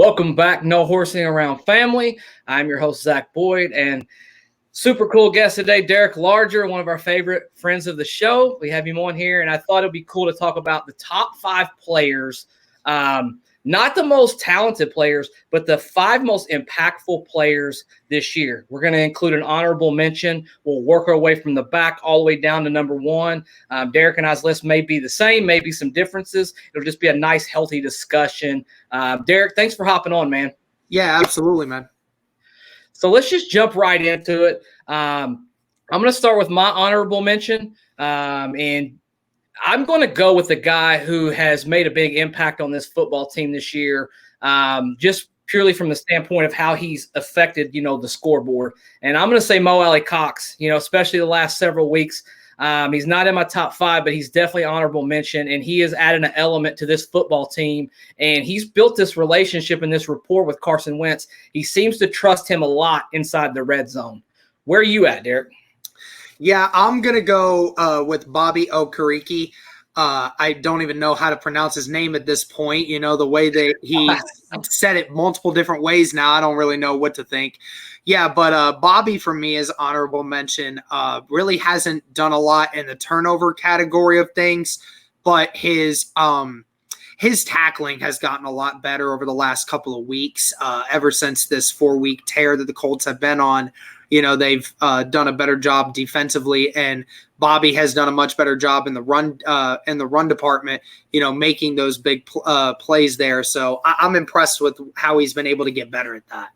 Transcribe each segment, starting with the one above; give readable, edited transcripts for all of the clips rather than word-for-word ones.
Welcome back, No Horsing Around family. I'm your host, Zach Boyd, and super cool guest today, Derek Larger, one of our favorite friends of the show. We have him on here, and I thought it'd be cool to talk about the top 5 players, not the most talented players, but the 5 most impactful players this year. We're going to include an honorable mention. We'll work our way from the back all the way down to number 1. Derek and I's list may be the same, maybe some differences. It'll just be a nice, healthy discussion. Derek, thanks for hopping on, man. Yeah, absolutely, man. So let's just jump right into it. I'm going to start with my honorable mention, and I'm going to go with the guy who has made a big impact on this football team this year, just purely from the standpoint of how he's affected, the scoreboard. And I'm going to say Mo Alley-Cox, especially the last several weeks. He's not in my top 5, but he's definitely honorable mention, and he has added an element to this football team, and he's built this relationship and this rapport with Carson Wentz. He seems to trust him a lot inside the red zone. Where are you at, Derek? Yeah, I'm going to go with Bobby Okereke. I don't even know how to pronounce his name at this point. The way that he said it multiple different ways now, I don't really know what to think. Yeah, but Bobby for me is honorable mention. Really hasn't done a lot in the turnover category of things, but his tackling has gotten a lot better over the last couple of weeks. Ever since this 4-week tear that the Colts have been on, they've done a better job defensively, and Bobby has done a much better job in the run department, making those big plays there. So I'm impressed with how he's been able to get better at that.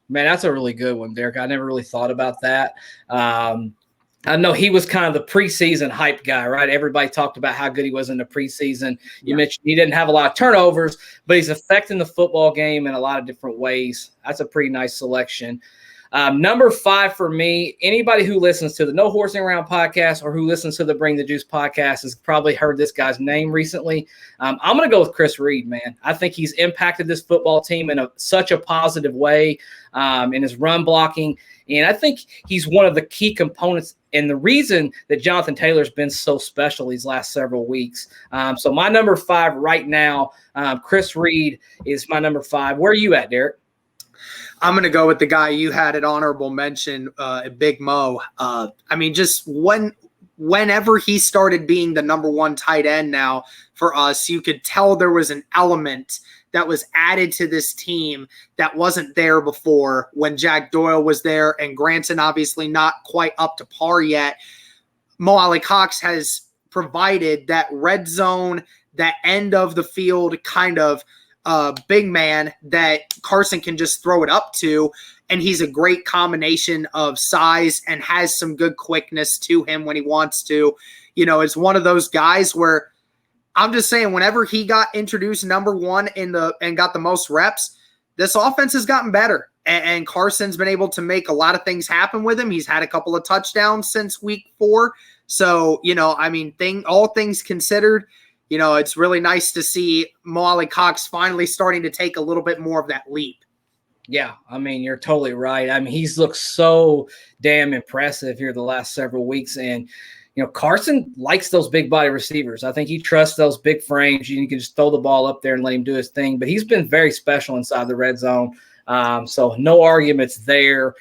Man, that's a really good one, Derek. I never really thought about that. I know he was kind of the preseason hype guy, right? Everybody talked about how good he was in the preseason. You mentioned he didn't have a lot of turnovers, but he's affecting the football game in a lot of different ways. That's a pretty nice selection. Number 5 for me, anybody who listens to the No Horsing Around podcast or who listens to the Bring the Juice podcast has probably heard this guy's name recently. I'm going to go with Chris Reed, man. I think he's impacted this football team in such a positive way in his run blocking. And I think he's one of the key components and the reason that Jonathan Taylor's been so special these last several weeks. So my number 5 right now, Chris Reed is my number 5. Where are you at, Derek? I'm going to go with the guy you had at honorable mention, Big Mo. Just whenever he started being the number 1 tight end now for us, you could tell there was an element that was added to this team that wasn't there before when Jack Doyle was there, and Granson obviously not quite up to par yet. Mo Alley-Cox has provided that red zone, that end of the field kind of big man that Carson can just throw it up to, and he's a great combination of size and has some good quickness to him when he wants to. It's one of those guys where I'm just saying whenever he got introduced number 1 and got the most reps, this offense has gotten better, and Carson's been able to make a lot of things happen with him. He's had a couple of touchdowns since week 4. So, all things considered, it's really nice to see Mo Alley-Cox finally starting to take a little bit more of that leap. Yeah, you're totally right. He's looked so damn impressive here the last several weeks. And, Carson likes those big body receivers. I think he trusts those big frames. You can just throw the ball up there and let him do his thing. But he's been very special inside the red zone. So no arguments there.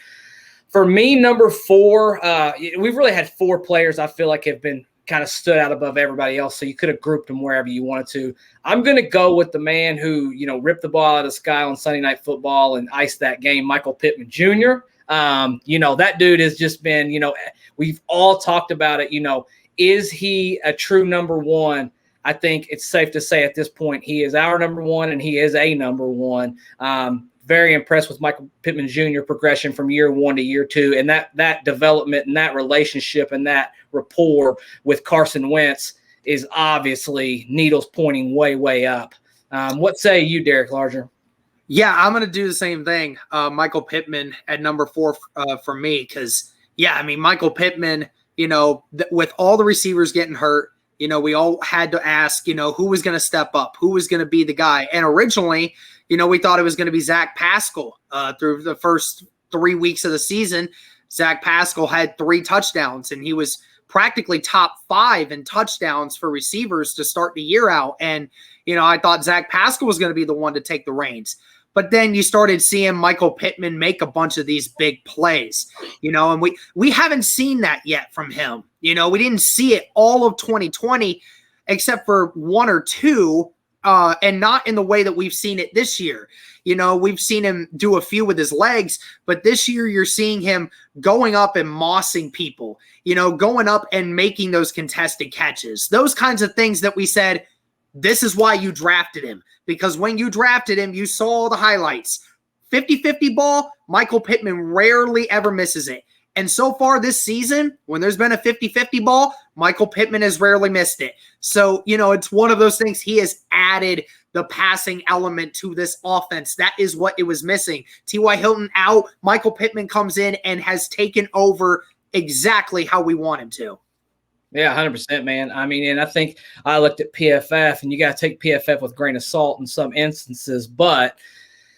For me, number 4, we've really had 4 players I feel like have been kind of stood out above everybody else, so you could have grouped them wherever you wanted to. I'm going to go with the man who, ripped the ball out of the sky on Sunday Night Football and iced that game, Michael Pittman Jr. That dude has just been, we've all talked about it. Is he a true number 1? I think it's safe to say at this point he is our number 1 and he is a number 1. Very impressed with Michael Pittman Jr. progression from year 1 to year 2, and that development and that relationship and that rapport with Carson Wentz is obviously needles pointing way, way up. What say you, Derek Larger? Yeah, I'm going to do the same thing. Michael Pittman at number 4 for me because, Michael Pittman, with all the receivers getting hurt, we all had to ask, who was going to step up, who was going to be the guy. And originally, we thought it was going to be Zach Pascal through the first 3 weeks of the season. Zach Pascal had 3 touchdowns, and he was practically top 5 in touchdowns for receivers to start the year out. And, I thought Zach Pascal was going to be the one to take the reins. But then you started seeing Michael Pittman make a bunch of these big plays, and we haven't seen that yet from him. We didn't see it all of 2020 except for one or two, and not in the way that we've seen it this year. We've seen him do a few with his legs, but this year you're seeing him going up and mossing people, going up and making those contested catches, those kinds of things that we said, this is why you drafted him. Because when you drafted him, you saw the highlights. 50-50 ball, Michael Pittman rarely ever misses it. And so far this season, when there's been a 50-50 ball, Michael Pittman has rarely missed it. So, it's one of those things. He has added the passing element to this offense. That is what it was missing. T.Y. Hilton out, Michael Pittman comes in and has taken over exactly how we want him to. Yeah, 100%, man. And I think I looked at PFF, and you got to take PFF with a grain of salt in some instances. But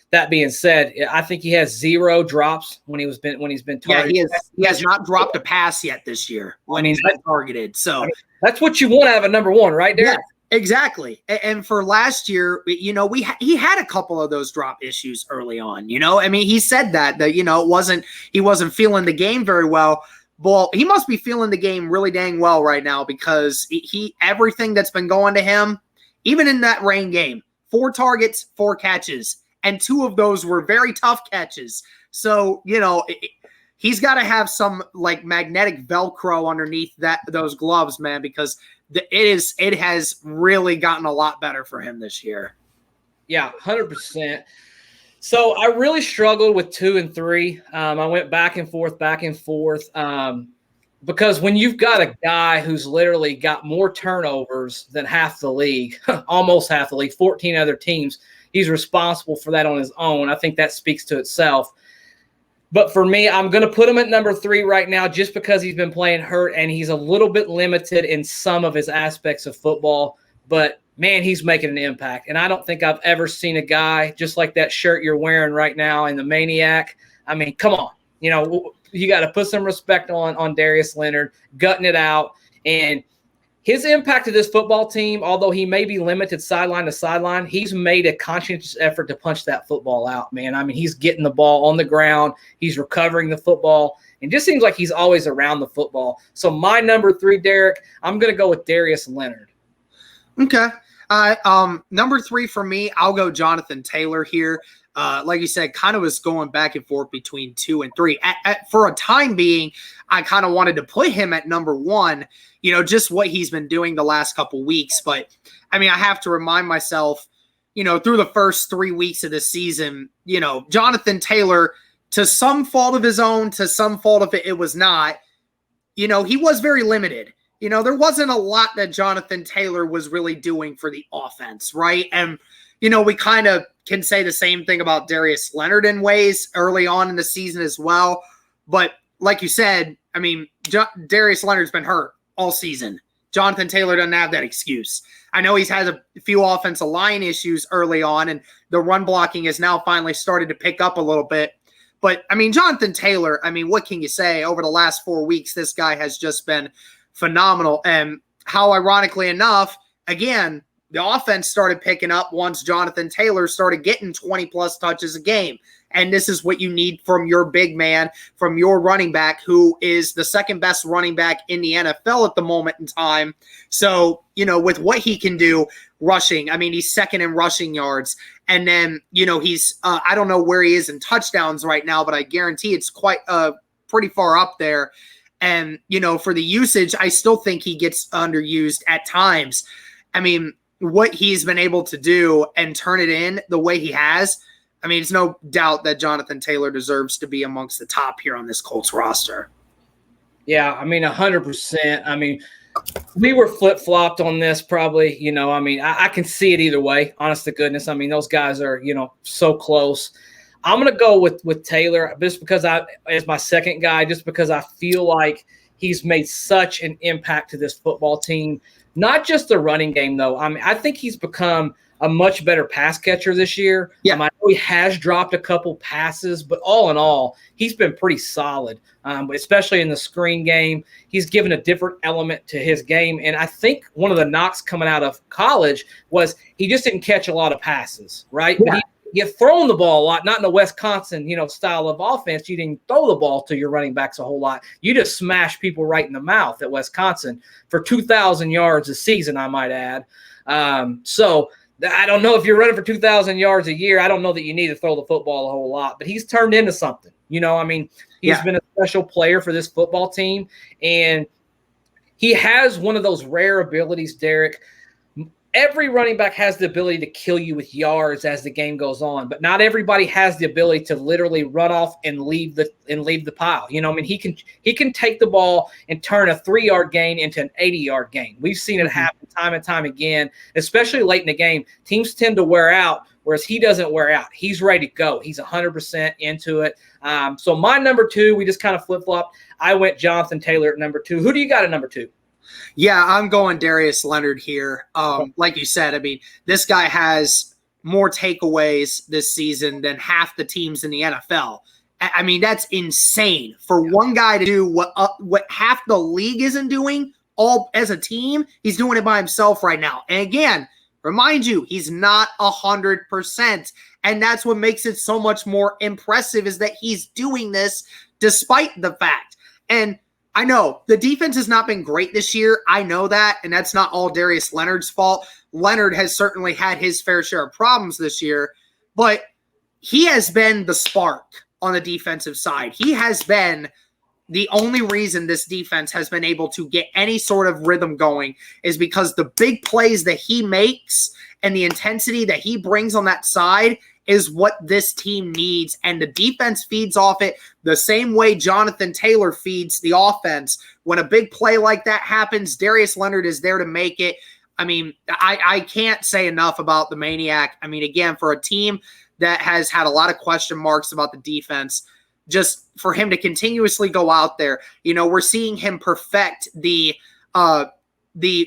that being said, I think he has 0 drops when he's been targeted. Yeah, he has not dropped a pass yet this year when he's been targeted. So that's what you want out of a number one, right, Derek? Yeah, exactly. And for last year, he had a couple of those drop issues early on. He said that he wasn't feeling the game very well. Well, he must be feeling the game really dang well right now, because everything that's been going to him, even in that rain game, 4 targets, 4 catches, and 2 of those were very tough catches. So, he's got to have some like magnetic Velcro underneath those gloves, man, because it has really gotten a lot better for him this year. Yeah, 100%. So I really struggled with 2 and 3. I went back and forth, because when you've got a guy who's literally got more turnovers than half the league, almost half the league, 14 other teams, he's responsible for that on his own. I think that speaks to itself. But for me, I'm going to put him at number 3 right now just because he's been playing hurt and he's a little bit limited in some of his aspects of football. But man, he's making an impact. And I don't think I've ever seen a guy just like that shirt you're wearing right now in the Maniac. Come on. You got to put some respect on Darius Leonard, gutting it out. And his impact to this football team, although he may be limited sideline to sideline, he's made a conscientious effort to punch that football out, man. He's getting the ball on the ground. He's recovering the football. And just seems like he's always around the football. So my number 3, Derek, I'm going to go with Darius Leonard. Okay. Number 3 for me, I'll go Jonathan Taylor here. Like you said, kind of was going back and forth between 2 and 3. For a time being, I kind of wanted to put him at number 1, just what he's been doing the last couple weeks. But I have to remind myself, through the first 3 weeks of the season, Jonathan Taylor, to some fault of his own, to some fault of it was not, he was very limited. There wasn't a lot that Jonathan Taylor was really doing for the offense, right? And, we kind of can say the same thing about Darius Leonard in ways early on in the season as well. But like you said, Darius Leonard's been hurt all season. Jonathan Taylor doesn't have that excuse. I know he's had a few offensive line issues early on, and the run blocking has now finally started to pick up a little bit. But, Jonathan Taylor, what can you say? Over the last 4 weeks, this guy has just been phenomenal. And how ironically enough, again, the offense started picking up once Jonathan Taylor started getting 20-plus touches a game. And this is what you need from your big man, from your running back, who is the second best running back in the NFL at the moment in time. So, with what he can do rushing, he's second in rushing yards. And then, he's, I don't know where he is in touchdowns right now, but I guarantee it's quite pretty far up there. And, for the usage, I still think he gets underused at times. What he's been able to do and turn it in the way he has, it's no doubt that Jonathan Taylor deserves to be amongst the top here on this Colts roster. Yeah, 100%. We were flip-flopped on this probably. I can see it either way, honest to goodness. Those guys are, so close. I'm going to go with Taylor just because as my second guy, just because I feel like he's made such an impact to this football team. Not just the running game, though. I think he's become a much better pass catcher this year. Yeah. I know he has dropped a couple passes, but all in all, he's been pretty solid, especially in the screen game. He's given a different element to his game. And I think one of the knocks coming out of college was he just didn't catch a lot of passes, right? Yeah. But get thrown the ball a lot, not in the Wisconsin, style of offense. You didn't throw the ball to your running backs a whole lot. You just smash people right in the mouth at Wisconsin for 2,000 yards a season, I might add. So I don't know if you're running for 2,000 yards a year. I don't know that you need to throw the football a whole lot, but he's turned into something. He's been a special player for this football team, and he has one of those rare abilities, Derek. Every running back has the ability to kill you with yards as the game goes on, but not everybody has the ability to literally run off and leave the pile. He can take the ball and turn a 3-yard gain into an 80-yard gain. We've seen it happen time and time again, especially late in the game. Teams tend to wear out, whereas he doesn't wear out. He's ready to go. He's 100% into it. So my number 2, we just kind of flip-flopped. I went Jonathan Taylor at number 2. Who do you got at number 2? Yeah, I'm going Darius Leonard here. Like you said, this guy has more takeaways this season than half the teams in the NFL. That's insane for one guy to do what half the league isn't doing all as a team. He's doing it by himself right now. And again, remind you, he's not 100%. And that's what makes it so much more impressive is that he's doing this despite the fact. And I know the defense has not been great this year. I know that, and that's not all Darius Leonard's fault. Leonard has certainly had his fair share of problems this year, but he has been the spark on the defensive side. He has been the only reason this defense has been able to get any sort of rhythm going is because the big plays that he makes and the intensity that he brings on that side is what this team needs, and the defense feeds off it the same way Jonathan Taylor feeds the offense. When a big play like that happens, Darius Leonard is there to make it. I can't say enough about the Maniac. Again, for a team that has had a lot of question marks about the defense, just for him to continuously go out there, we're seeing him perfect the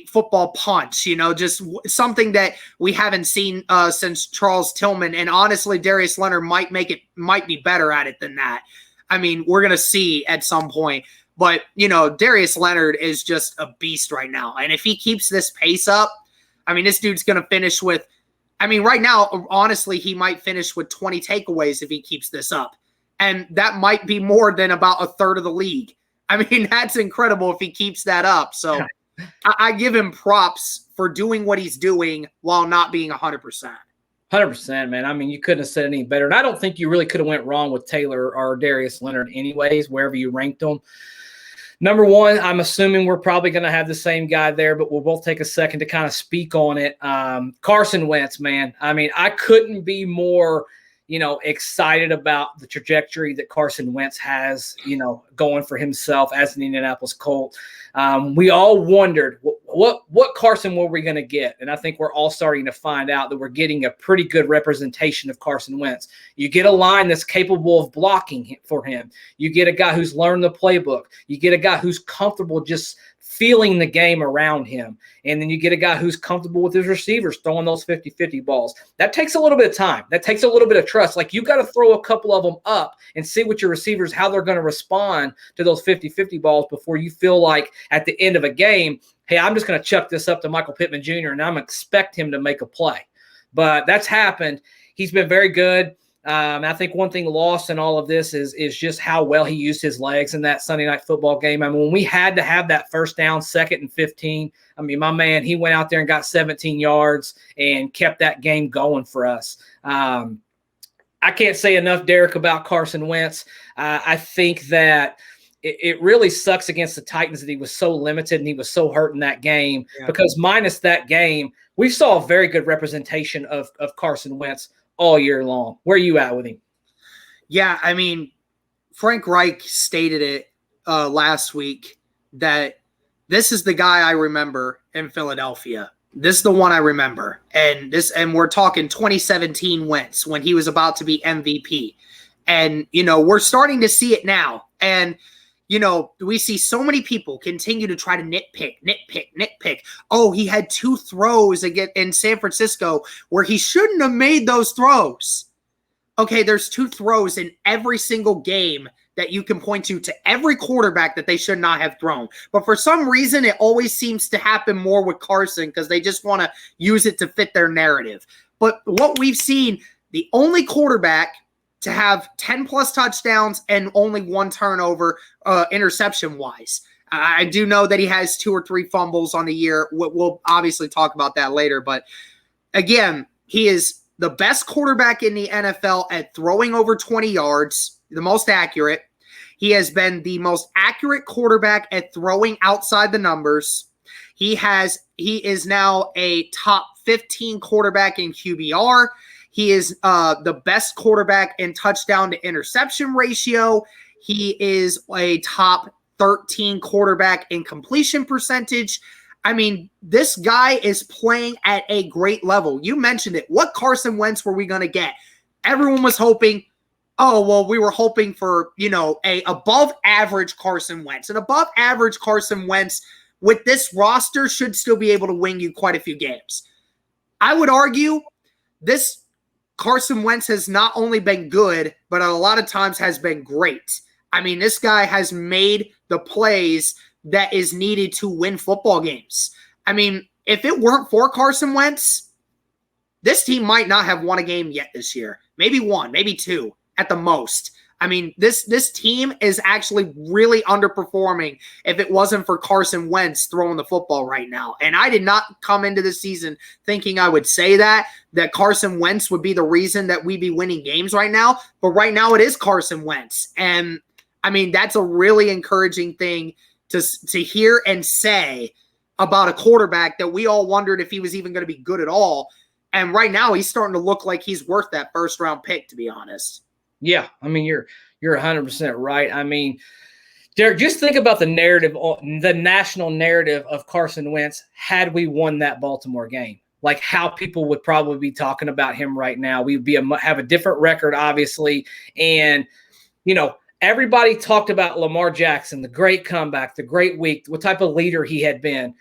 football punch, just something that we haven't seen since Charles Tillman. And honestly, Darius Leonard might be better at it than that. We're going to see at some point. But, Darius Leonard is just a beast right now. And if he keeps this pace up, this dude's going to finish with, right now, honestly, he might finish with 20 takeaways if he keeps this up. And that might be more than about a third of the league. That's incredible if he keeps that up. So I give him props for doing what he's doing while not being 100%. 100%, man. You couldn't have said any better. And I don't think you really could have went wrong with Taylor or Darius Leonard anyways, wherever you ranked them. Number 1, I'm assuming we're probably going to have the same guy there, but we'll both take a second to kind of speak on it. Carson Wentz, man. I couldn't be more excited about the trajectory that Carson Wentz has, going for himself as an Indianapolis Colt. We all wondered what Carson were we going to get? And I think we're all starting to find out that we're getting a pretty good representation of Carson Wentz. You get a line that's capable of blocking for him. You get a guy who's learned the playbook. You get a guy who's comfortable just feeling the game around him. And then you get a guy who's comfortable with his receivers throwing those 50-50 balls. That takes a little bit of time. That takes a little bit of trust. Like, you got to throw a couple of them up and see what your receivers, how they're going to respond to those 50-50 balls before you feel like at the end of a game, hey, I'm just going to chuck this up to Michael Pittman Jr. and I'm going to expect him to make a play. But that's happened. He's been very good. I think one thing lost in all of this is just how well he used his legs in that Sunday night football game. When we had to have that first down, 2nd and 15, my man, he went out there and got 17 yards and kept that game going for us. I can't say enough, Derek, about Carson Wentz. I think that it really sucks against the Titans that he was so limited and he was so hurt in that game, because minus that game, we saw a very good representation of Carson Wentz all year long. Where are you at with him? Yeah, Frank Reich stated it last week that this is the guy I remember in Philadelphia. This is the one I remember. And we're talking 2017 Wentz when he was about to be MVP. And, we're starting to see it now. And, we see so many people continue to try to nitpick. Oh, he had 2 throws again in San Francisco where he shouldn't have made those throws. Okay, there's 2 throws in every single game that you can point to every quarterback that they should not have thrown. But for some reason, it always seems to happen more with Carson because they just want to use it to fit their narrative. But what we've seen the only quarterback to have 10-plus touchdowns and only 1 turnover interception-wise. I do know that he has 2 or 3 fumbles on the year. We'll obviously talk about that later. But, again, he is the best quarterback in the NFL at throwing over 20 yards, the most accurate. He has been the most accurate quarterback at throwing outside the numbers. He is now a top 15 quarterback in QBR. He is the best quarterback in touchdown to interception ratio. He is a top 13 quarterback in completion percentage. I mean, this guy is playing at a great level. You mentioned it. What Carson Wentz were we going to get? Everyone was hoping, we were hoping for, a above average Carson Wentz. An above average Carson Wentz with this roster should still be able to win you quite a few games. I would argue this Carson Wentz has not only been good, but a lot of times has been great. I mean, this guy has made the plays that is needed to win football games. I mean, if it weren't for Carson Wentz, this team might not have won a game yet this year. Maybe 1, maybe 2 at the most. I mean, this team is actually really underperforming if it wasn't for Carson Wentz throwing the football right now. And I did not come into the season thinking I would say that Carson Wentz would be the reason that we be winning games right now. But right now it is Carson Wentz. And, I mean, that's a really encouraging thing to hear and say about a quarterback that we all wondered if he was even going to be good at all. And right now he's starting to look like he's worth that first-round pick, to be honest. Yeah, I mean, you're 100% right. I mean, Derek, just think about the narrative, the national narrative of Carson Wentz had we won that Baltimore game. Like how people would probably be talking about him right now. We'd have a different record, obviously. And, everybody talked about Lamar Jackson, the great comeback, the great week, what type of leader he had been.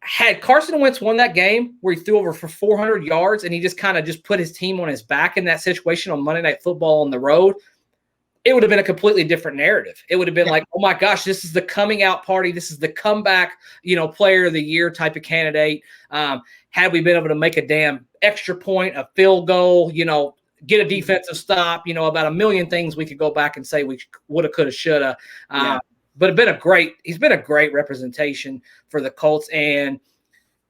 Had Carson Wentz won that game where he threw over for 400 yards and he just kind of put his team on his back in that situation on Monday Night Football on the road, it would have been a completely different narrative. It would have been like, oh my gosh, this is the coming out party. This is the comeback, player of the year type of candidate. Had we been able to make a damn extra point, a field goal, get a defensive stop, about a million things we could go back and say we woulda, coulda, shoulda. But he's been a great representation for the Colts. And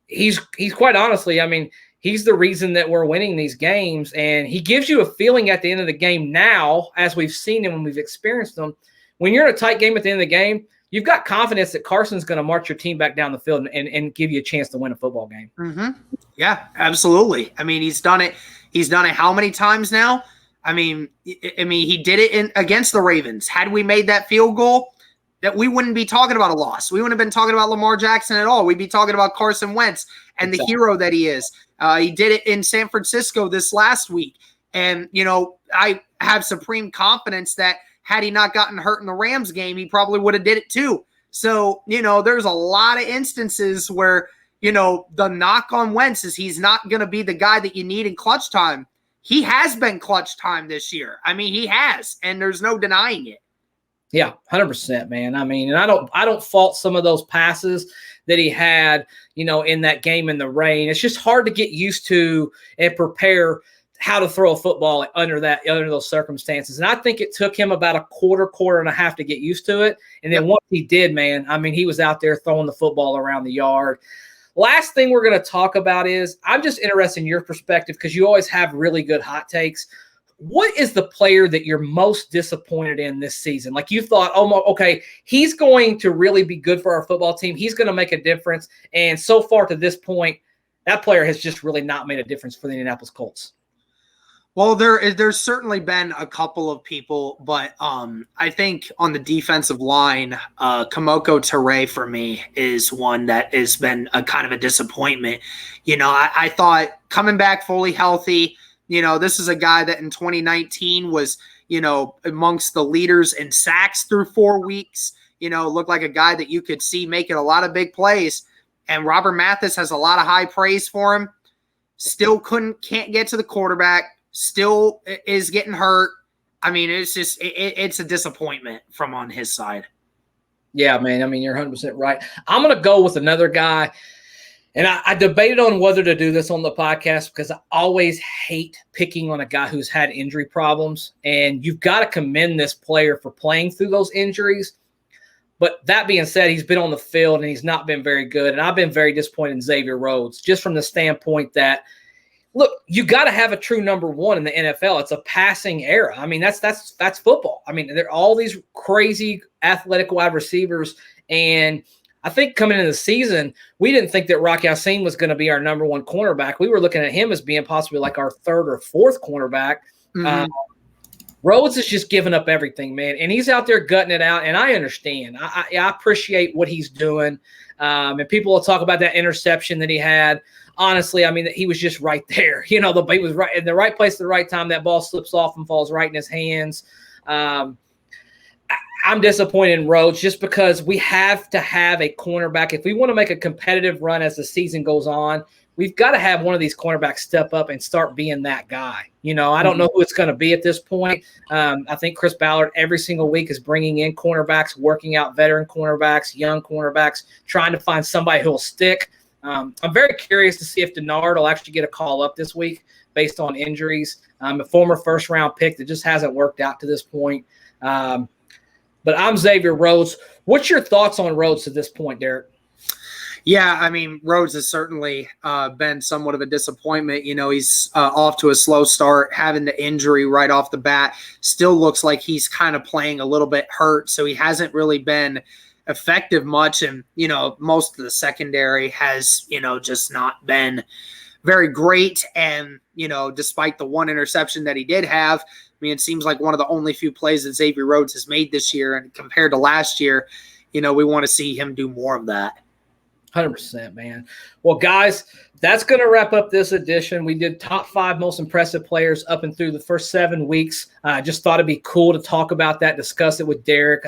he's quite honestly, I mean, he's the reason that we're winning these games. And he gives you a feeling at the end of the game now, as we've seen him when we've experienced them. When you're in a tight game at the end of the game, you've got confidence that Carson's going to march your team back down the field and give you a chance to win a football game. Mm-hmm. Yeah, absolutely. I mean, he's done it. He's done it how many times now? I mean, he did it against the Ravens. Had we made that field goal, that we wouldn't be talking about a loss. We wouldn't have been talking about Lamar Jackson at all. We'd be talking about Carson Wentz and the hero that he is. He did it in San Francisco this last week. And, I have supreme confidence that had he not gotten hurt in the Rams game, he probably would have did it too. So, there's a lot of instances where, the knock on Wentz is he's not going to be the guy that you need in clutch time. He has been clutch time this year. I mean, he has, and there's no denying it. Yeah, 100%, man. I mean, and I don't fault some of those passes that he had, in that game in the rain. It's just hard to get used to and prepare how to throw a football under those circumstances. And I think it took him about a quarter and a half to get used to it. And then once he did, man, I mean, he was out there throwing the football around the yard. Last thing we're going to talk about is I'm just interested in your perspective because you always have really good hot takes. What is the player that you're most disappointed in this season? Like you thought, okay, he's going to really be good for our football team. He's going to make a difference. And so far to this point, that player has just really not made a difference for the Indianapolis Colts. Well, there's certainly been a couple of people, but I think on the defensive line, Kamoko Toure for me is one that has been a kind of a disappointment. I thought coming back fully healthy, this is a guy that in 2019 was, amongst the leaders in sacks through 4 weeks, looked like a guy that you could see making a lot of big plays. And Robert Mathis has a lot of high praise for him. Still can't get to the quarterback. Still is getting hurt. I mean, it's just it's a disappointment from on his side. Yeah, man. I mean, you're 100% right. I'm going to go with another guy. And I debated on whether to do this on the podcast because I always hate picking on a guy who's had injury problems. And you've got to commend this player for playing through those injuries. But that being said, he's been on the field and he's not been very good. And I've been very disappointed in Xavier Rhodes, just from the standpoint that, look, you got to have a true number one in the NFL. It's a passing era. I mean, that's football. I mean, there are all these crazy athletic wide receivers. And I think coming into the season, we didn't think that Rock Ya-Sin was going to be our number one cornerback. We were looking at him as being possibly like our third or fourth cornerback. Mm-hmm. Rhodes is just giving up everything, man, and he's out there gutting it out, and I understand. I appreciate what he's doing, and people will talk about that interception that he had. Honestly, I mean, he was just right there. You know, he was right in the right place at the right time. That ball slips off and falls right in his hands. I'm disappointed in Rhodes just because we have to have a cornerback. If we want to make a competitive run as the season goes on, we've got to have one of these cornerbacks step up and start being that guy. You know, I don't know who it's going to be at this point. I think Chris Ballard every single week is bringing in cornerbacks, working out veteran cornerbacks, young cornerbacks, trying to find somebody who will stick. I'm very curious to see if Denard will actually get a call up this week based on injuries. A former first-round pick that just hasn't worked out to this point. But I'm Xavier Rhodes. What's your thoughts on Rhodes to this point, Derek? Yeah, I mean, Rhodes has certainly been somewhat of a disappointment. You know, he's off to a slow start, having the injury right off the bat. Still looks like he's kind of playing a little bit hurt, so he hasn't really been effective much. And, you know, most of the secondary has, you know, just not been very great. And, you know, despite the one interception that he did have, I mean, it seems like one of the only few plays that Xavier Rhodes has made this year. And compared to last year, you know, we want to see him do more of that. 100%, man. Well, guys, that's going to wrap up this edition. We did top 5 most impressive players up and through the first 7 weeks. I just thought it'd be cool to talk about that, discuss it with Derek.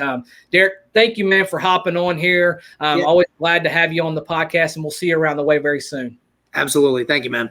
Derek, thank you, man, for hopping on here. Always glad to have you on the podcast, and we'll see you around the way very soon. Absolutely. Thank you, man.